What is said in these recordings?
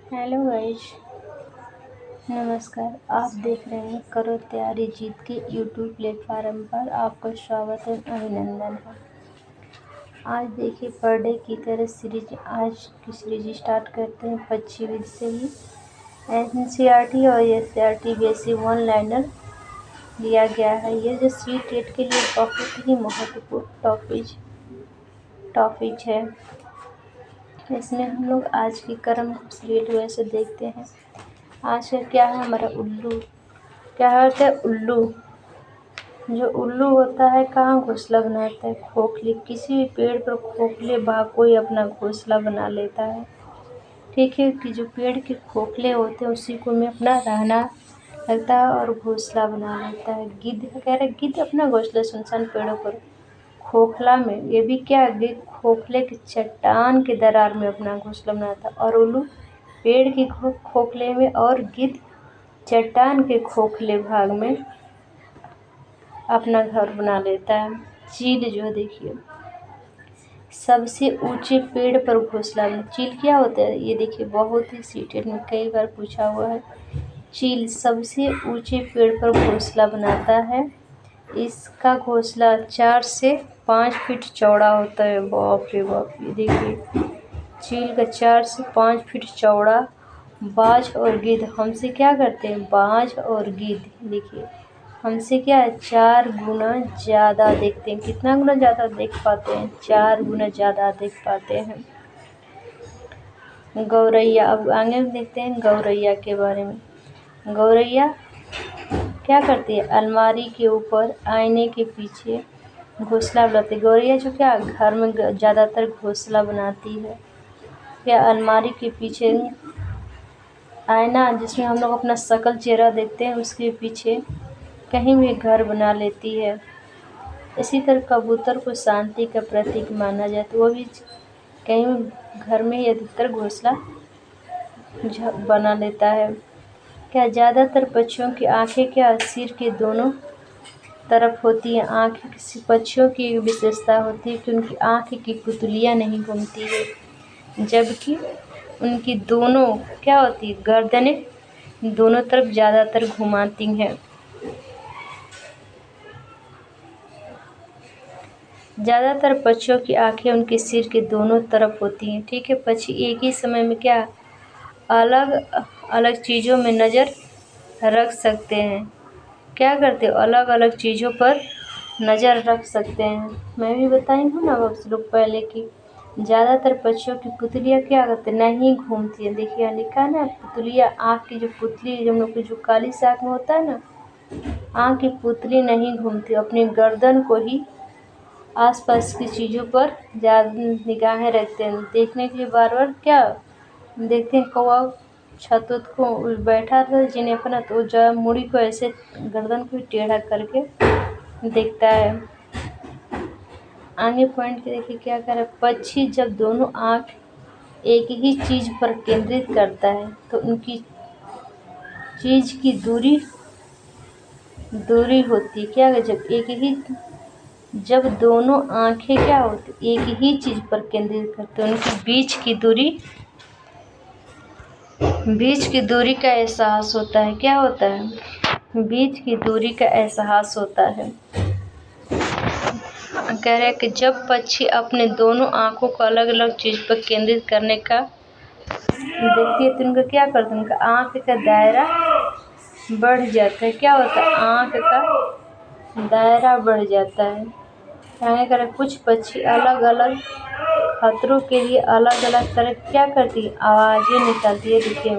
Hello guys, नमस्कार। आप देख रहे हैं करो तैयारी जीत के यूट्यूब प्लेटफॉर्म पर। आपका स्वागत है, अभिनंदन है। आज देखिए पर डे की तरह सीरीज, आज की सीरीज स्टार्ट करते हैं 25 से ही। एनसीईआरटी और एससीईआरटी बेसिक वन लाइनर दिया गया है। ये जो सी-टेट के लिए बहुत ही महत्वपूर्ण टॉपिक है। इसमें हम लोग आज की करंट सीरियल वैसे देखते हैं। आज का क्या है हमारा उल्लू। क्या होता है उल्लू? जो उल्लू होता है कहाँ घोंसला बनाता है? खोखले, किसी भी पेड़ पर खोखले भाग कोई अपना घोंसला बना लेता है। ठीक है कि जो पेड़ के खोखले होते हैं उसी को में अपना रहना लगता है और घोंसला बना लेता है। गिद्ध कह रहे गिद्ध अपना घोंसला सुनसान पेड़ों पर खोखला में, ये भी क्या गिद्ध खोखले की चट्टान के दरार में अपना घोंसला बनाता है, और उल्लू पेड़ के खोखले में और गिद्ध चट्टान के खोखले भाग में अपना घर बना लेता है। चील जो देखिए सबसे ऊंचे पेड़ पर घोंसला बना। चील क्या होता है ये देखिए, बहुत ही सीटेट में कई बार पूछा हुआ है। चील सबसे ऊंचे पेड़ पर घोंसला बनाता है। इसका घोंसला 4 से 5 फीट चौड़ा होता है। बाप रे बाप, ये देखिए चील का 4 से 5 फीट चौड़ा। बाज और गिद्ध हमसे क्या करते हैं? बाज और गिद्ध देखिए हमसे क्या है, 4 गुना ज़्यादा देखते हैं। कितना गुना ज़्यादा देख पाते हैं? 4 गुना ज़्यादा देख पाते हैं। गौरैया, अब आगे देखते हैं गौरैया के बारे में। गौरैया क्या करती है? अलमारी के ऊपर, आईने के पीछे घोंसला बनाती है। गौरैया जो क्या घर में ज़्यादातर घोंसला बनाती है। क्या अलमारी के पीछे आईना जिसमें हम लोग अपना शकल चेहरा देखते हैं, उसके पीछे कहीं भी घर बना लेती है। इसी तरह कबूतर को शांति का प्रतीक माना जाए तो वो भी कहीं घर में ही अधिकतर घोंसला बना लेता है। क्या ज़्यादातर पक्षियों की आंखें क्या सिर के दोनों तरफ होती हैं? आंखें किसी पक्षियों की विशेषता होती है कि उनकी आंख की पुतलियाँ नहीं घूमती है, जबकि उनकी दोनों क्या होती है, गर्दनें दोनों तरफ ज़्यादातर घुमाती हैं। ज़्यादातर पक्षियों की आंखें उनके सिर के दोनों तरफ होती हैं। ठीक है, पक्षी एक ही समय में क्या अलग अलग चीज़ों में नज़र रख सकते हैं। क्या करते हो? अलग अलग चीज़ों पर नज़र रख सकते हैं। मैं भी बताई हूँ ना आप लोग पहले की ज़्यादातर पक्षियों की पुतलियाँ क्या करते नहीं घूमती है। देखिए यहाँ लिखा है ना, पुतलियाँ, आँख की जो पुतली हम लोग की जो काली साग में होता है ना, आँख की पुतली नहीं घूमती, अपनी गर्दन को ही आसपास की चीज़ों पर ज़्यादा निगाहें रखते हैं। देखने के लिए बार बार क्या देखते हैं। कौवा छत को बैठा था जिन्हें अपना, तो जो मुड़ी को ऐसे गर्दन को टेढ़ा करके देखता है। आगे पॉइंट के देखिए क्या कर रहा है। पक्षी जब दोनों आँख एक ही चीज़ पर केंद्रित करता है तो उनकी चीज़ की दूरी होती है। क्या जब दोनों आँखें क्या होती एक ही चीज़ पर केंद्रित करते हैं, उनकी बीच की दूरी का एहसास होता है। क्या होता है? बीच की दूरी का एहसास होता है। कह रहे हैं कि जब पक्षी अपने दोनों आँखों को अलग अलग चीज़ पर केंद्रित करने का देखती है तो उनका क्या करते हैं, उनका आँख का दायरा बढ़ जाता है। क्या होता है? आँख का दायरा बढ़ जाता है। आगे करें, कुछ पक्षी अलग अलग खतरों के लिए अलग अलग तरह क्या करती है, आवाज़ें निकालती है। देखिए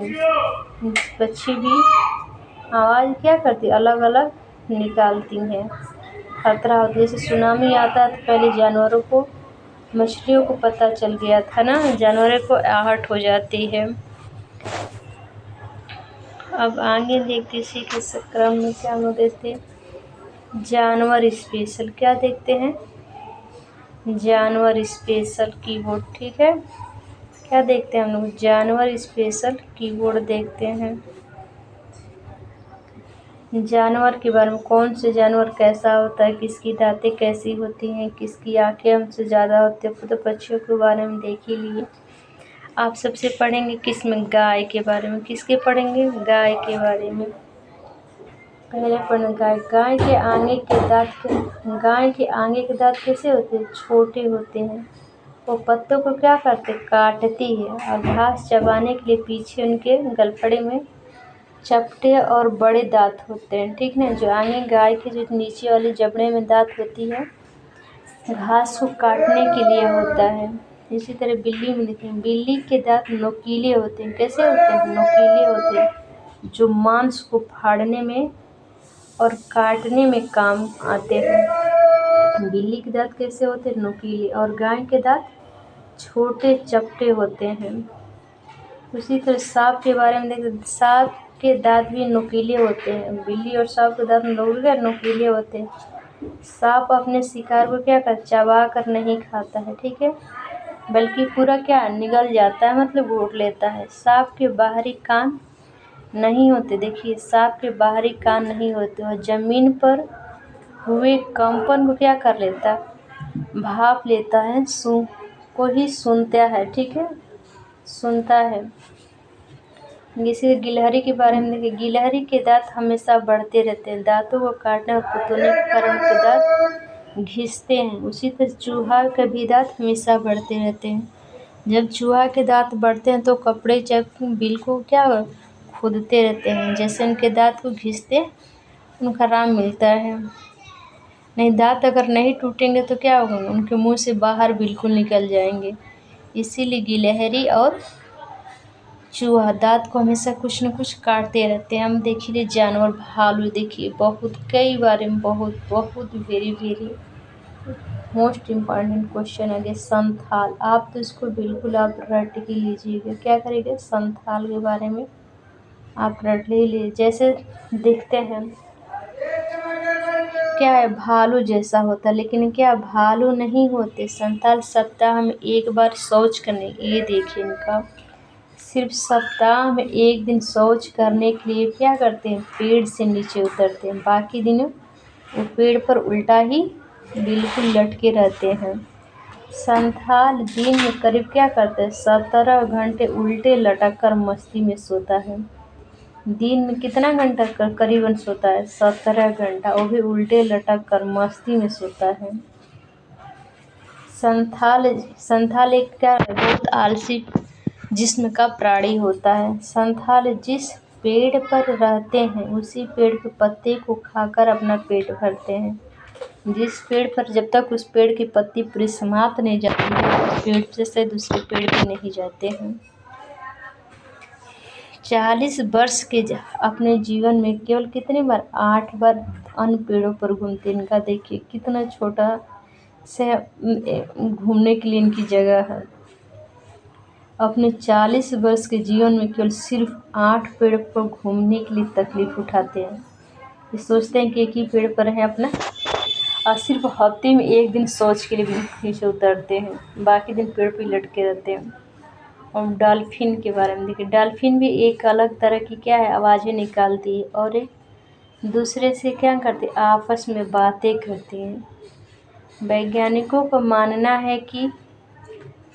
पक्षी भी आवाज़ क्या करती है, अलग अलग निकालती हैं। खतरा होता है, जैसे सुनामी आता है तो पहले जानवरों को, मछलियों को पता चल गया था ना, जानवरों को आहट हो जाती है। अब आगे देखते इसी के क्रम में क्या हम लोग देखते हैं, जानवर स्पेशल। क्या देखते हैं? जानवर स्पेशल कीबोर्ड। ठीक है, क्या देखते हैं हम लोग? जानवर स्पेशल कीबोर्ड देखते हैं। जानवर के बारे में, कौन से जानवर कैसा होता है, किसकी दांतें कैसी होती हैं, किसकी आंखें हमसे ज़्यादा होती है, तो पक्षियों के बारे में देख ही लिए। आप सबसे पढ़ेंगे किसमें, गाय के बारे में। किसके पढ़ेंगे, गाय के बारे में। पहले पढ़ना गाय के आगे के दांत कैसे होते हैं, छोटे होते हैं। वो पत्तों को क्या करते, काटती है। और घास चबाने के लिए पीछे उनके गलफड़े में चपटे और बड़े दांत होते हैं, ठीक ना। जो आगे गाय के जो नीचे वाले जबड़े में दांत होती है, घास को काटने के लिए होता है। इसी तरह बिल्ली में देखें, बिल्ली के दांत नोकीले होते हैं। कैसे होते हैं, नोकीले होते हैं, जो मांस को फाड़ने में और काटने में काम आते हैं। बिल्ली के दांत कैसे होते हैं, नोकीले। और गाय के दांत छोटे चपटे होते हैं। उसी तरह सांप के बारे में देखें, सांप के दांत भी नोकीले होते हैं। बिल्ली और सांप के दांत नोकीले होते हैं। सांप अपने शिकार को क्या कर, चबा कर नहीं खाता है, ठीक है, बल्कि पूरा क्या, निगल जाता है, मतलब घोट लेता है। सांप के बाहरी कान नहीं होते। देखिए, सांप के बाहरी कान नहीं होते और जमीन पर हुए कंपन को क्या कर लेता, भाप लेता है, को ही सुनता है, ठीक है, सुनता है। जैसे गिलहरी के बारे में देखिए, गिलहरी के दांत हमेशा बढ़ते रहते हैं। दांतों को काटने और कुतरने के कारण के दांत घिसते हैं। उसी तरह चूहा के भी दांत हमेशा बढ़ते रहते हैं। जब चूहा के दांत बढ़ते हैं तो कपड़े बिल को क्या खोदते रहते हैं। जैसे उनके दांत को घिसते उनका आराम मिलता है। नहीं, दांत अगर नहीं टूटेंगे तो क्या होगा, उनके मुंह से बाहर बिल्कुल निकल जाएंगे। इसीलिए गिलहरी और चूहा दांत को हमेशा कुछ न कुछ काटते रहते हैं। हम देखिए जानवर, भालू देखिए, बहुत कई बारे में बहुत वेरी मोस्ट इम्पॉर्टेंट क्वेश्चन है संथाल। आप तो इसको बिल्कुल आप रट के लीजिएगा। क्या करेंगे, संथाल के बारे में आप रट ले लीजिए। जैसे देखते हैं क्या है, भालू जैसा होता, लेकिन क्या भालू नहीं होते। संथाल सप्ताह में एक बार शौच करने, ये देखिए इनका, सिर्फ सप्ताह में एक दिन शौच करने के लिए क्या करते हैं, पेड़ से नीचे उतरते हैं। बाकी दिनों वो पेड़ पर उल्टा ही बिल्कुल लटके रहते हैं। संथाल दिन में करीब क्या करते हैं, 17 घंटे उल्टे लटक कर मस्ती में सोता है। दिन में कितना घंटा करीबन सोता है, 17 घंटा, वो भी उल्टे लटक कर मस्ती में सोता है। संथाल एक क्या है, बहुत आलसी जिस्म का प्राणी होता है। संथाल जिस पेड़ पर रहते हैं उसी पेड़ के पत्ते को खाकर अपना पेट भरते हैं। जिस पेड़ पर, जब तक उस पेड़ की पत्ती पूरी समाप्त नहीं जाती है, उस पेड़ से दूसरे पेड़ पे नहीं जाते हैं। 40 वर्ष के अपने जीवन में केवल कितनी बार, 8 बार अन्य पेड़ों पर घूमते। इनका देखिए कितना छोटा से घूमने के लिए इनकी जगह है। अपने 40 वर्ष के जीवन में केवल सिर्फ 8 पेड़ पर घूमने के लिए तकलीफ उठाते हैं। ये सोचते हैं कि एक ही पेड़ पर है अपना, और सिर्फ हफ्ते में एक दिन शौच के लिए भी नीचे उतरते हैं, बाकी दिन पेड़ पे लटके रहते हैं। और डॉल्फिन के बारे में देखिए, डॉल्फिन भी एक अलग तरह की क्या है, आवाज़ें निकालती है और एक दूसरे से क्या करते, आपस में बातें करती हैं। वैज्ञानिकों का मानना है कि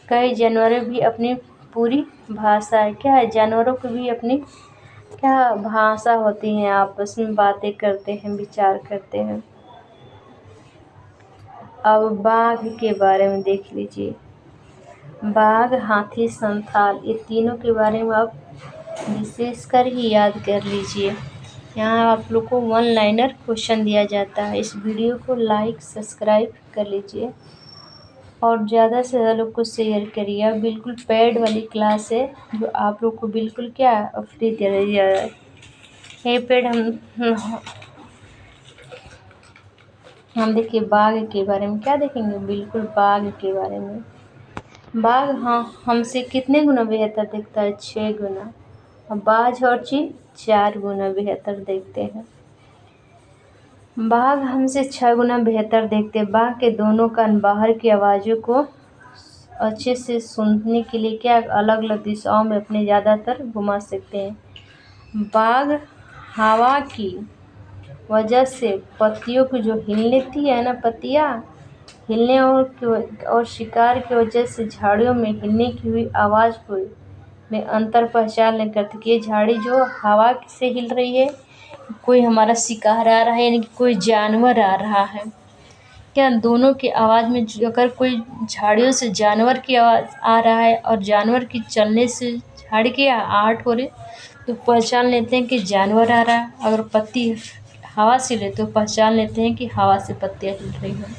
कई जानवर भी अपनी पूरी भाषा है, क्या है, जानवरों की भी अपनी क्या भाषा होती है, आपस में बातें करते हैं, विचार करते हैं। अब बाघ के बारे में देख लीजिए। बाघ, हाथी, संथाल, ये तीनों के बारे में आप विशेषकर ही याद कर लीजिए। यहाँ आप लोग को 1 लाइनर क्वेश्चन दिया जाता है। इस वीडियो को लाइक सब्सक्राइब कर लीजिए और ज़्यादा से ज़्यादा लोग को शेयर करिए। अब बिल्कुल पेड वाली क्लास है जो आप लोग को बिल्कुल क्या फ्री दे रही है। ये पेड हम देखिए बाघ के बारे में क्या देखेंगे, बिल्कुल बाघ के बारे में। बाघ हमसे कितने गुना बेहतर दिखता है, 6 गुना। बाज और चील 4 गुना बेहतर देखते हैं। बाघ हमसे 6 गुना बेहतर देखते हैं। बाघ के दोनों कान बाहर की आवाज़ों को अच्छे से सुनने के लिए क्या अलग अलग दिशाओं में अपने ज़्यादातर घुमा सकते हैं। बाघ हवा की वजह से पत्तियों की जो हिल लेती है ना, पत्तियाँ, हिलने और शिकार की वजह से झाड़ियों में हिलने की हुई आवाज़ को में अंतर पहचान नहीं करती कि ये झाड़ी जो हवा से हिल रही है, कोई हमारा शिकार आ रहा है, यानी कि कोई जानवर आ रहा है। क्या दोनों की आवाज़ में अगर कोई झाड़ियों से जानवर की आवाज़ आ रहा है और जानवर की चलने से झाड़ी की आहट हो रही, तो पहचान लेते हैं कि जानवर आ रहा है। अगर पत्ती हवा से ले तो पहचान लेते हैं कि हवा से पत्तियाँ हिल रही हैं।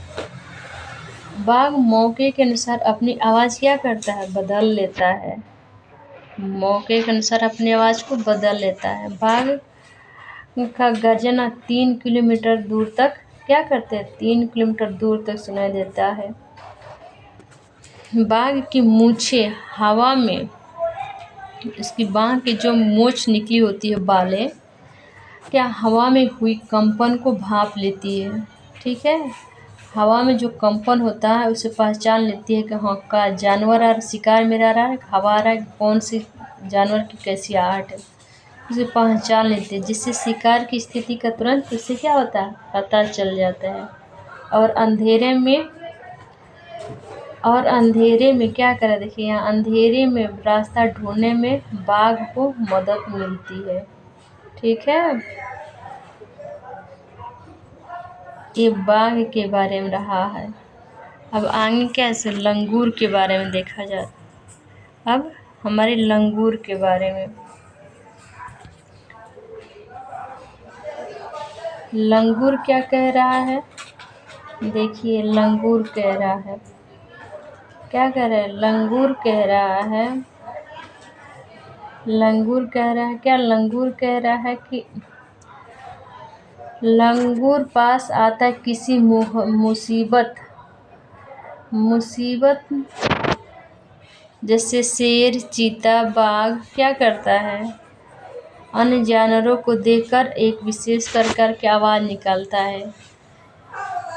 बाघ मौके के अनुसार अपनी आवाज़ क्या करता है, बदल लेता है। मौके के अनुसार अपनी आवाज़ को बदल लेता है। बाघ का गर्जना 3 किलोमीटर दूर तक क्या करते हैं, 3 किलोमीटर दूर तक सुनाई देता है। बाघ की मूछें हवा में, इसकी बाघ की जो मूछ निकली होती है, बालें, क्या हवा में हुई कंपन को भाप लेती है। ठीक है, हवा में जो कंपन होता है उसे पहचान लेती है कि हाँ का जानवर आ शिकार मेरा आ रहा है, हवा आ रहा है, कौन सी जानवर की कैसी आहट है, उसे पहचान लेते हैं, जिससे शिकार की स्थिति का तुरंत उससे क्या होता है, पता चल जाता है। और अंधेरे में क्या करें, देखिए यहाँ अंधेरे में रास्ता ढूंढने में बाघ को मदद मिलती है। ठीक है, ये बाघ के बारे में रहा है। अब आगे क्या है, लंगूर के बारे में देखा जाए। अब हमारे लंगूर के बारे में, लंगूर क्या कह रहा है, देखिए लंगूर कह रहा है, क्या कह रहा है, लंगूर कह रहा है, लंगूर कह रहा है क्या, लंगूर कह रहा है कि लंगूर पास आता किसी मुसीबत जैसे शेर, चीता, बाघ क्या करता है, अन्य जानवरों को देखकर एक विशेष प्रकार की आवाज़ निकालता है।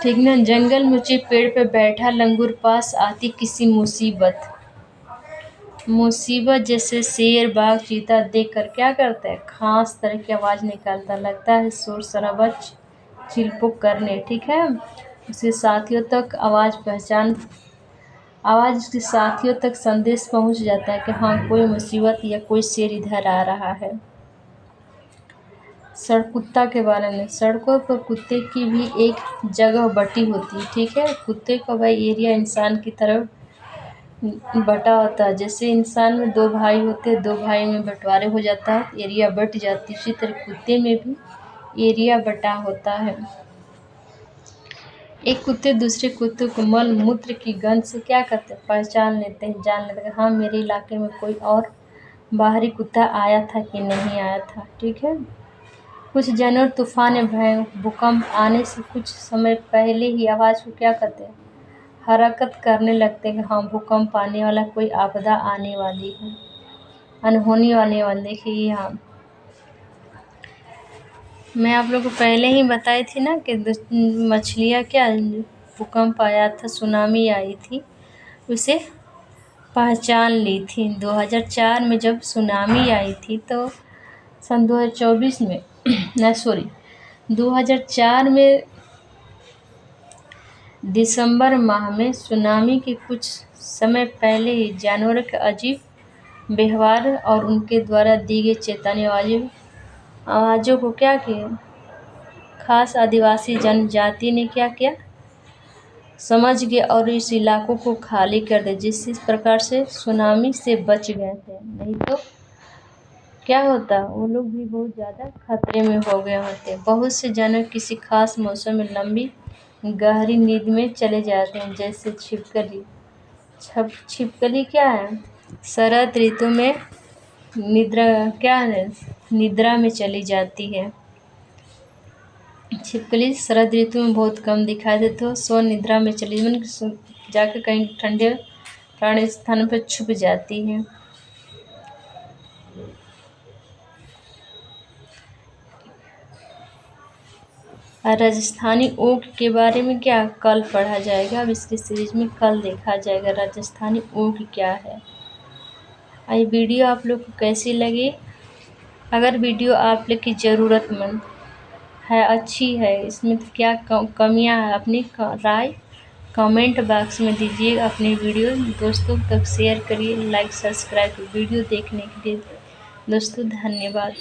ठीक ना, जंगल में ऊंचे पेड़ पर बैठा लंगूर पास आती किसी मुसीबत जैसे शेर, बाघ, चीता देखकर क्या करता है, खास तरह की आवाज़ निकालता, लगता है शोर शराबा चिल्पुक करने। ठीक है, उसके साथियों तक आवाज़ उसके साथियों तक संदेश पहुंच जाता है कि हाँ कोई मुसीबत या कोई शेर इधर आ रहा है। कुत्ता के बारे में, सड़कों पर कुत्ते की भी एक जगह बटी होती है। ठीक है, कुत्ते का भाई एरिया इंसान की तरफ बटा होता है। जैसे इंसान में 2 भाई होते हैं, 2 भाई में बंटवारे हो जाता है, एरिया बट जाती है, उसी तरह कुत्ते में भी एरिया बटा होता है। एक कुत्ते दूसरे कुत्ते को मल मूत्र की गंध से क्या करते हैं, पहचान लेते हैं, जान लेते हैं, हाँ मेरे इलाके में कोई और बाहरी कुत्ता आया था कि नहीं आया था। ठीक है, कुछ जानवर तूफान या भूकंप आने से कुछ समय पहले ही आवाज़ को क्या करते हैं, हरकत करने लगते हैं, हाँ भूकंप आने वाला, कोई आपदा आने वाली है, अनहोनी आने वाली। देखिए यहाँ मैं आप लोग को पहले ही बताई थी ना कि मछलियाँ क्या, भूकंप आया था, सुनामी आई थी, उसे पहचान ली थी। 2004 में जब सुनामी आई थी तो सन 2024 में 2004 में दिसंबर माह में सुनामी के कुछ समय पहले ही जानवरों के अजीब व्यवहार और उनके द्वारा दी गई चेतावनी आवाज़ों को क्या किया, खास आदिवासी जनजाति ने क्या किया, समझ गए और इस इलाकों को खाली कर दे, जिस प्रकार से सुनामी से बच गए थे। नहीं तो क्या होता, वो लोग भी बहुत ज़्यादा खतरे में हो गए होते। बहुत से जानवर किसी खास मौसम में लंबी गहरी नींद में चले जाते हैं, जैसे छिपकली। छिपकली क्या है, शरद ऋतु में निद्रा में चली जाती है। छिपकली शरद ऋतु में बहुत कम दिखाई देती है, सो निद्रा में चली जाकर कहीं ठंडे प्राणी स्थान पर छुप जाती है। राजस्थानी ऊँट के बारे में क्या कल पढ़ा जाएगा, अब इसकी सीरीज में कल देखा जाएगा राजस्थानी ऊँट क्या है। ये वीडियो आप लोग को कैसी लगी, अगर वीडियो आप लोग की ज़रूरतमंद है, अच्छी है, इसमें क्या कमियां है, अपनी राय कमेंट बॉक्स में दीजिए अपनी वीडियो, दोस्तों तक शेयर करिए, लाइक सब्सक्राइब। वीडियो देखने के लिए दोस्तों धन्यवाद।